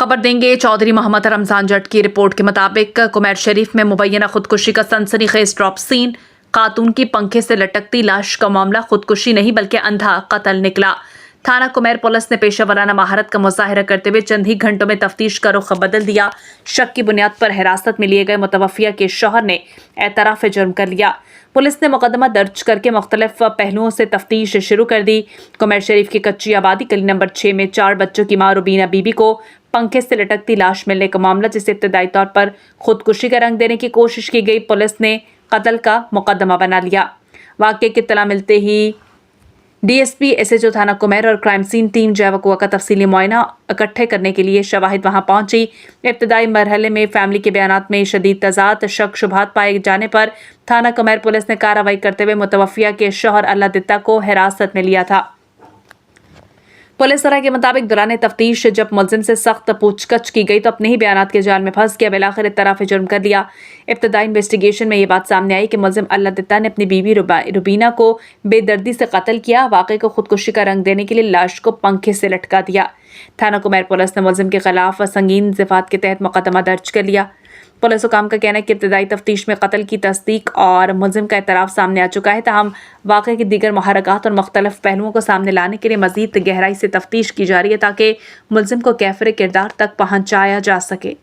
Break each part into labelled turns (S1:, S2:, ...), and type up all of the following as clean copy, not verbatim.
S1: खबर देंगे चौधरी मोहम्मद रमजान जट की रिपोर्ट के मुताबिक कुमैर शरीफ में मुबैना खुदकुशी का सनसनीखेज ड्रॉप सीन। खातून की पंखे से लटकती लाश का मामला खुदकुशी नहीं बल्कि अंधा कत्ल निकला। थाना कुमैर पुलिस ने पेशेवराना महारत का मुजाहिरा करते हुए चंद ही घंटों में तफ्तीश का रुख बदल दिया। शक की बुनियाद पर हिरासत में लिए गए मुतवफ़िया के शौहर ने एतराफ़ जुर्म कर लिया। पुलिस ने मुकदमा दर्ज करके मुख्तलिफ पहलुओं से तफ्तीश शुरू कर दी। कुमैर शरीफ की कच्ची आबादी गली नंबर 6 में 4 बच्चों की मां रुबीना बीबी को पंखे से लटकती लाश मिलने का मामला, जिसे इब्तदाई तौर पर खुदकुशी का रंग देने की कोशिश की गई, पुलिस ने कत्ल का मुकदमा बना लिया। वाक़े की इत्तला मिलते ही डीएसपी एसएचओ थाना कुमैर और क्राइम सीन टीम जैवकुआ का तफसीली मुआयना इकट्ठे करने के लिए शवाहिद वहां पहुंची। इब्तदाई मरहले में फैमिली के बयानात में शदीद तजाद, शक शुबहात पाए जाने पर थाना कुमैर पुलिस ने कार्रवाई करते हुए मुतवफ़िया के शौहर अल्लाह दित्ता को हिरासत में लिया था। पुलिस सराय के मुताबिक दौरान तफ्तीश जब मुलजिम से सख्त पूछताछ की गई तो अपने ही बयानात के जाल में फंस गया। बिलाखिर इत्तराफ़ जुर्म कर लिया। इब्तदाई इन्वेस्टिगेशन में ये बात सामने आई कि मुलजिम अल्लाह दित्ता ने अपनी बीवी रुबीना को बेदर्दी से कत्ल किया। वाक़े को खुदकुशी का रंग देने के लिए लाश को पंखे से लटका दिया। थाना कुमैर पुलिस ने मुलजिम के खिलाफ संगीन ज़िफ़ात के तहत मुकदमा दर्ज कर लिया। पुलिस हुकाम का कहना है कि इब्तदाई तफ्तीश में कत्ल की तस्दीक और मुलजिम का एतराफ़ सामने आ चुका है। ताहम वाक़े के दीगर महरक़ात और मुख्तलिफ पहलुओं को सामने लाने के लिए मज़ीद गहराई से तफ्तीश की जा रही है ताकि मुलजिम को कैफ़र किरदार तक पहुँचाया जा सके।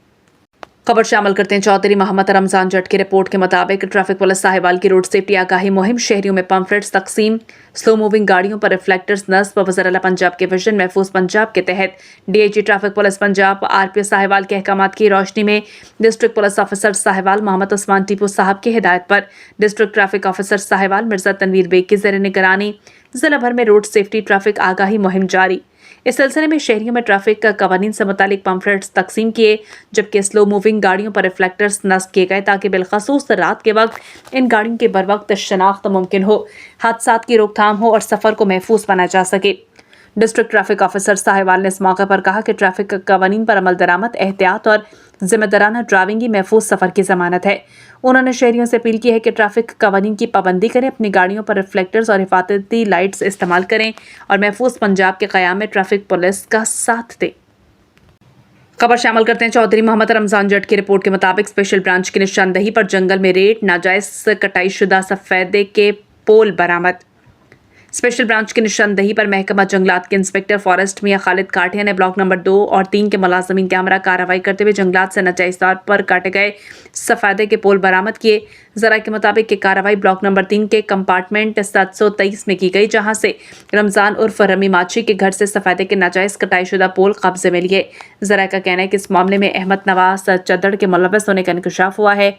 S1: खबर शामिल करते हैं चौधरी मोहम्मद रमजान जट की रिपोर्ट के मुताबिक ट्रैफिक पुलिस साहिवाल की रोड सेफ्टी आगाही मुहिम, शहरियों में पम्फलेट्स तकसीम, स्लो मूविंग गाड़ियों पर रिफ्लेक्टर्स नस्ब, वज़ीर-ए-आला पंजाब के विजन महफूज पंजाब के तहत DIG traffic police Punjab RPO Sahiwal के अहकामात की रोशनी में district police officer Sahiwal Mohammad Usman Tipu साहब की हिदायत पर district traffic officer Sahiwal Mirza Tanveer Baig की ज़ेर निगरानी जिला भर में रोड सेफ्टी ट्रैफिक आगाही मुहिम जारी। इस सिलसिले में शहरियों में ट्रैफिक का कवानीन से मुतालिक पम्फलेट्स तकसीम किए, जबकि स्लो मूविंग गाड़ियों पर रिफ्लेक्टर्स नस्ब किए गए ताकि बिलखसूस रात के वक्त इन गाड़ियों की बर वक्त शनाख्त मुमकिन हो, हादसात की रोकथाम हो और सफ़र को महफूज बनाया जा सके। डिस्ट्रिक्ट ट्रैफिक ऑफिसर साहिवाल ने इस मौके पर कहा कि ट्रैफिक कवानीन पर अमल दरामद, एहतियात और जिम्मेदाराना ड्राइविंग ही महफूज सफ़र की ज़मानत है। उन्होंने शहरियों से अपील की है कि ट्रैफिक कवानीन की पाबंदी करें, अपनी गाड़ियों पर रिफ्लेक्टर्स और हिफाजती लाइट्स इस्तेमाल करें और महफूज पंजाब के क़याम में ट्रैफिक पुलिस का साथ दें। खबर शामिल करते हैं चौधरी मोहम्मद रमजान जट की रिपोर्ट के मुताबिक स्पेशल ब्रांच की निशानदही पर जंगल में रेड, नाजायज़ कटाई शुदा सफ़ेदे के पोल बरामद। स्पेशल ब्रांच की निशानदही पर महकमा जंगलात के इंस्पेक्टर फॉरेस्ट मियां खालिद काठिया ने ब्लॉक नंबर 2 और 3 के मुलाजमीन के हमरा कार्रवाई करते हुए जंगलात से नाजायज़ तौर पर काटे गए सफ़ेदे के पोल बरामद किए। ज़रा के मुताबिक कि कार्रवाई ब्लॉक नंबर 3 के कंपार्टमेंट 723 में की गई, जहां से रमज़ान उर्फ रमी माची के घर से सफ़ेदे के नाजायज़ कटाई शुदा पोल कब्जे में लिए। ज़रा का कहना है कि इस मामले में अहमद नवाज चद्दड़ के मुलव्वस होने का इंकशाफ हुआ है।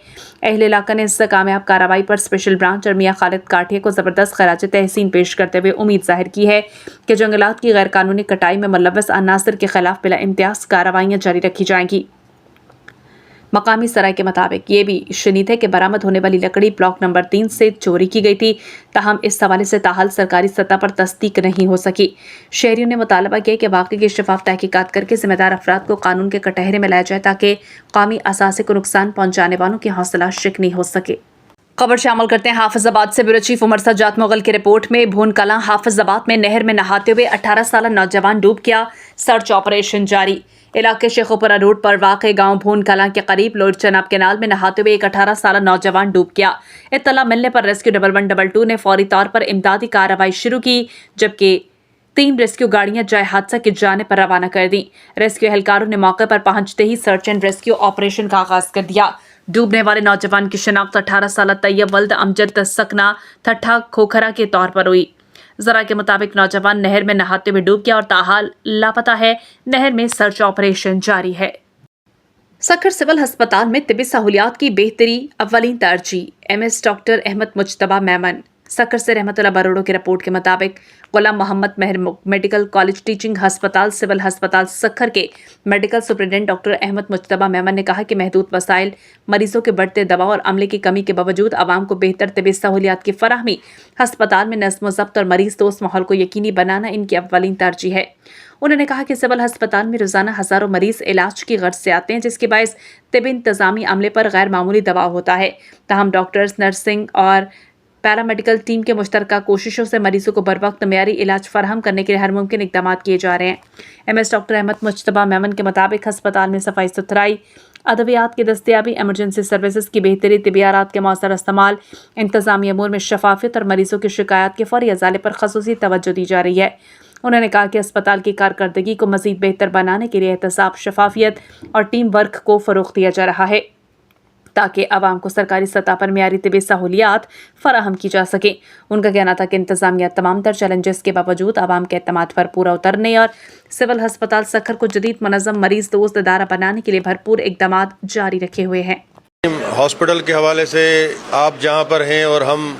S1: अहले इलाका ने इस कामयाब कार्रवाई पर स्पेशल ब्रांच और मियां खालिद काठिया को ज़बरदस्त खराज तहसीन पेश करते हुए उम्मीद जाहिर की है कि जंगलात की गैर कानूनी कटाई में मुलव्वस अनासर के खिलाफ बिला इम्तियाज कार्रवाइयाँ जारी रखी जाएंगी। मकामी सराय के मुताबिक ये भी शनीद है कि बरामद होने वाली लकड़ी ब्लॉक नंबर 3 से चोरी की गई थी, ताहम इस हवाले से ताहाल सरकारी सतह पर तस्दीक नहीं हो सकी। शहरियों ने मुतालबा किया कि वाक़े की शफाफ तहकीकात करके जिम्मेदार अफराद को कानून के कटहरे में लाया जाए ताकि कौमी असासे को नुकसान पहुँचाने वालों की हौसला शिकनी हो सके। खबर शामिल करते हैं हाफिजाबाद से ब्यूरो चीफ उमर सज्जाद मुगल की रिपोर्ट में भून कलां हाफिजाबाद में नहर में नहाते हुए 18 साल नौजवान डूब गया, सर्च ऑपरेशन जारी। इलाके शेखोपुरा रोड पर वाक़े गांव भून कलां के करीब लोड चनाब केनाल में नहाते हुए एक 18 साल नौजवान डूब गया। इत्तला मिलने पर रेस्क्यू 1122 ने फौरी तौर पर इमदादी कार्रवाई शुरू की, जबकि 3 रेस्क्यू गाड़ियां जय हादसा की जाने पर रवाना कर दी। रेस्क्यू एहलकारों ने मौके पर पहुंचते ही सर्च एंड रेस्क्यू ऑपरेशन का आगाज कर दिया। डूबने वाले नौजवान की शिनाख्त 18 साल तैयब वल्द अमजद सकना ठट्ठा खोखरा के तौर पर हुई। जरा के मुताबिक नौजवान नहर में नहाते हुए डूब गया और ताहाल लापता है। नहर में सर्च ऑपरेशन जारी है। सखर सिविल अस्पताल में तिब्बी सहूलियात की बेहतरी अव्वलीन तरजीह, एमएस डॉक्टर अहमद मुज्तबा मेमन। सखर से रहमतुल्लाह बरोड़ो की रिपोर्ट के मुताबिक Ghulam Mohammad Mahar medical college teaching हस्पताल सिविल अस्पताल सखर के medical superintendent doctor Ahmed Mujtaba Memon ने कहा कि महदूद वसाइल, मरीजों के बढ़ते दवा और अमले की कमी के बावजूद आवाम को बेहतर तिब्बी सहूलियात की फराहमी, अस्पताल में नज़्म ज़ब्त और मरीज दोस्त माहौल को यकीनी बनाना इनकी अव्वलीन तरजीह है। उन्होंने कहा कि सिविल अस्पताल में रोजाना हज़ारों मरीज इलाज की गर्ज से आते हैं, जिसके बायस तिब्बी इंतजामी अमले पर गैर मामूली दबाव होता है। ताहम डॉक्टर्स, नर्सिंग और पैरामेडिकल टीम के मुश्तरका कोशिशों से मरीजों को बर वक्त मेयारी इलाज फराहम करने के लिए हर मुमकिन इकदाम किए जा रहे हैं। MS डॉक्टर अहमद मुज्तबा मेमन के मुताबिक अस्पताल में सफाई सुथराई, अद्वियात की दस्तियाबी, एमरजेंसी सर्विसेज की बेहतरी, तिबियारात के मौसर इस्तेमाल, इंतजामी अमूर में शफाफियत और मरीजों की शिकायत के फौरी अजाले पर खसूसी तवज्जो दी जा रही है। उन्होंने कहा कि अस्पताल की कारकर्दगी को मजीद बेहतर बनाने के लिए एहतसाब, शफाफियत और टीम वर्क को फ़रोग़ दिया जा रहा है ताकि आवाम को सरकारी सतह पर मेयारी तिबी सहूलियात फराहम की जा सके। उनका कहना था कि इंतजामिया तमाम तर चैलेंजेस के बावजूद आवाम के एतमाद पर पूरा उतरने और सिविल हस्पताल सखर को जदीद मनज़म मरीज दोस्त इदारा बनाने के लिए भरपूर इकदाम जारी रखे हुए हैं।
S2: हॉस्पिटल के हवाले से आप जहाँ पर हैं और हम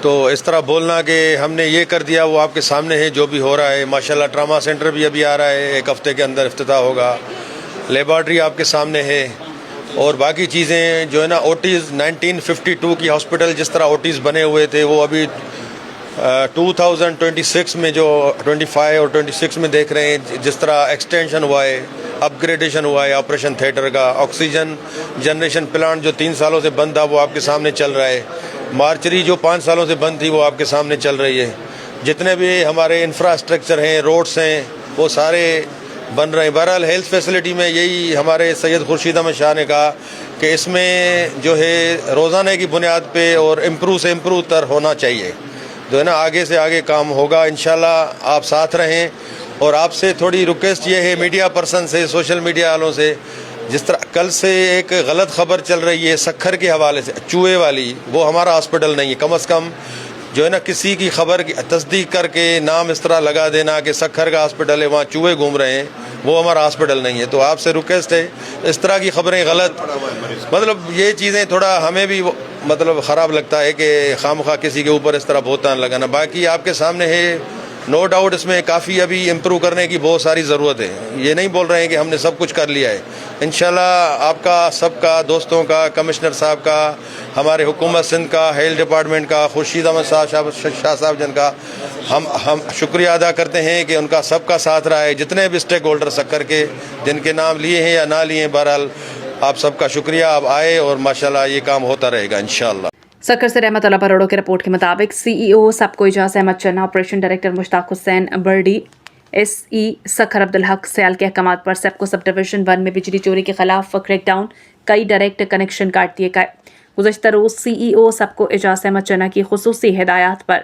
S2: तो इस तरह बोलना कि हमने ये कर दिया वो आपके सामने है जो भी हो रहा है। माशाल्लाह ट्रामा सेंटर भी अभी आ रहा है, एक हफ्ते के अंदर इफ्तिताह होगा। लेबॉर्ट्री आपके सामने है और बाकी चीज़ें जो है ना, ओटीज़ 1952 की हॉस्पिटल जिस तरह ओटीज़ बने हुए थे वो अभी 2026 में जो 25 और 26 में देख रहे हैं जिस तरह एक्सटेंशन हुआ है, अपग्रेडेशन हुआ है ऑपरेशन थिएटर का। ऑक्सीजन जनरेशन प्लांट जो 3 सालों से बंद था वो आपके सामने चल रहा है। मार्चरी जो 5 सालों से बंद थी वो आपके सामने चल रही है। जितने भी हमारे इंफ्रास्ट्रक्चर हैं, रोड्स हैं, वो सारे बन रहे हैं। बहरहाल हेल्थ फैसिलिटी में यही हमारे सैयद खुर्शीद अहमद शाह ने कहा कि इसमें जो है रोज़ाना की बुनियाद पे और इम्प्रूव से इम्प्रूव तर होना चाहिए, जो है ना आगे से आगे काम होगा इंशाल्लाह। आप साथ रहें और आपसे थोड़ी रिक्वेस्ट ये है मीडिया पर्सन से, सोशल मीडिया वालों से, जिस तरह कल से एक गलत खबर चल रही है सखर के हवाले से चूहे वाली, वो हमारा हॉस्पिटल नहीं है। कम से कम जो है ना किसी की खबर की तस्दीक करके नाम इस तरह लगा देना कि सखर का हॉस्पिटल है वहाँ चूहे घूम रहे हैं, वो हमारा हॉस्पिटल नहीं है। तो आपसे रिक्वेस्ट है इस तरह की खबरें गलत, मतलब ये चीज़ें थोड़ा हमें भी मतलब ख़राब लगता है कि खामखा किसी के ऊपर इस तरह बोहतान लगाना। बाकी आपके सामने है, नो डाउट इसमें काफ़ी अभी इम्प्रूव करने की बहुत सारी ज़रूरत है। ये नहीं बोल रहे हैं कि हमने सब कुछ कर लिया है। इंशाल्लाह आपका सबका, दोस्तों का, कमिश्नर साहब का, हमारे हुकूमत सिंध का, हेल्थ डिपार्टमेंट का, खुर्शीद अहमद शाह साहब जन का हम शुक्रिया अदा करते हैं कि उनका सबका साथ रहा है। जितने भी स्टेक होल्डर सक्कर के जिनके नाम लिए हैं या ना लिए हैं, बहरहाल आप सबका शुक्रिया। आप आए और माशाल्लाह ये काम होता रहेगा इंशाल्लाह।
S1: सकर से रहमत अल्लाह बरोड़ो की रिपोर्ट के मुताबिक CEO सबको Ijaz Ahmed Channa, operation director Mushtaq Hussain Bardi, SE Sukkur Abdul Haq Sial के अहकामात पर सेप्को सब डिवीजन 1 में बिजली चोरी के खिलाफ क्रैकडाउन, कई डायरेक्ट कनेक्शन काट दिए गए। गुज़श्ता रोज़ CEO सबको इजाज़ अहमद चन्ना की खुसूसी हिदायत पर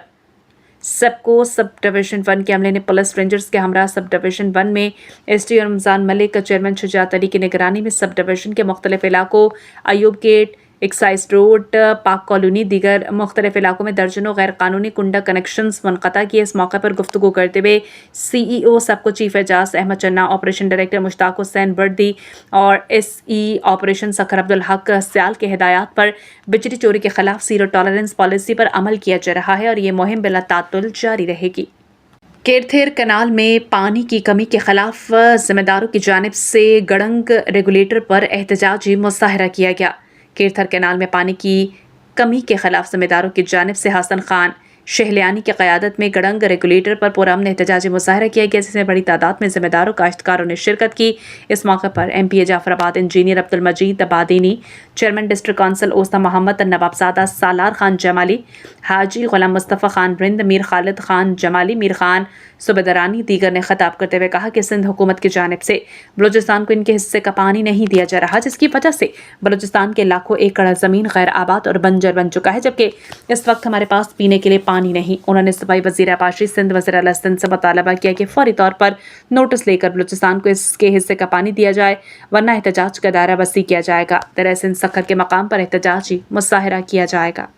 S1: सेप्को सब डिवीजन 1 के अमले ने पुलिस रेंजर्स के हमरा सब डिवीजन 1 में SDO रमज़ान मलिक, चेयरमैन शुजात अली की निगरानी में सब डिवीजन के मुख्तलिफ इलाकों अयूब गेट, एक्साइज रोड, पाक कॉलोनी, दीगर मुख्तलिफ इलाकों में दर्जनों गैर कानूनी कुंडा कनेक्शंस मुनक़ता किए। इस मौके पर गुफ्तगू करते हुए CEO सबको chief Ejaz Ahmad Channa, operation director Mushtaq Hussain बर्दी और SE ऑपरेशन सखर अब्दुल हक सयाल के हिदायत पर बिजली चोरी के खिलाफ जीरो टॉलरेंस पॉलिसी पर अमल किया जा रहा है और ये मुहिम बिला तातुल जारी रहेगी। केरथेर कनाल में पानी की कमी के खिलाफ जिम्मेदारों की जानिब से गड़ंग रेगुलेटर पर एहतजाजी मुजाहरा किया गया। केरथर कैनाल में पानी की कमी के खिलाफ जिम्मेदारों की जानिब से हसन खान शहलियानी की क़यादत में गड़ंग रेगुलेटर पर पुरअमन एहतजाजी मुजाहरा किया गया, जिसमें बड़ी तादाद में जिम्मेदारों काश्तकारों ने शिरकत की। इस मौके पर MPA Jafarabad engineer Abdul Majeed Badini, chairman district council Usta Mohammad, Nawabzada Salar Khan Jamali, Haji Ghulam Mustafa Khan Rind, Mir Khalid Khan Jamali, Mir Khan Subedrani दीगर ने खिताब करते हुए कहा कि सिंध हुकूमत की जानिब से बलूचिस्तान को इनके हिस्से का पानी नहीं दिया जा रहा, जिसकी वजह से बलूचिस्तान के लाखों एकड़ ज़मीन गैर आबाद और बंजर बन चुका है, जबकि इस वक्त हमारे पास पीने के लिए पानी नहीं। उन्होंने सूबाई वज़ीर आबाशी सिंध वज़ीर आला सिंध से मुतालबा किया कि फौरी तौर पर नोटिस लेकर बलूचिस्तान को इसके हिस्से का पानी दिया जाए, वरना एहतजाज का दायरा वसी किया जाएगा। दरअसल सखर के मकाम पर एहतजाजी मुजाहरा किया जाएगा।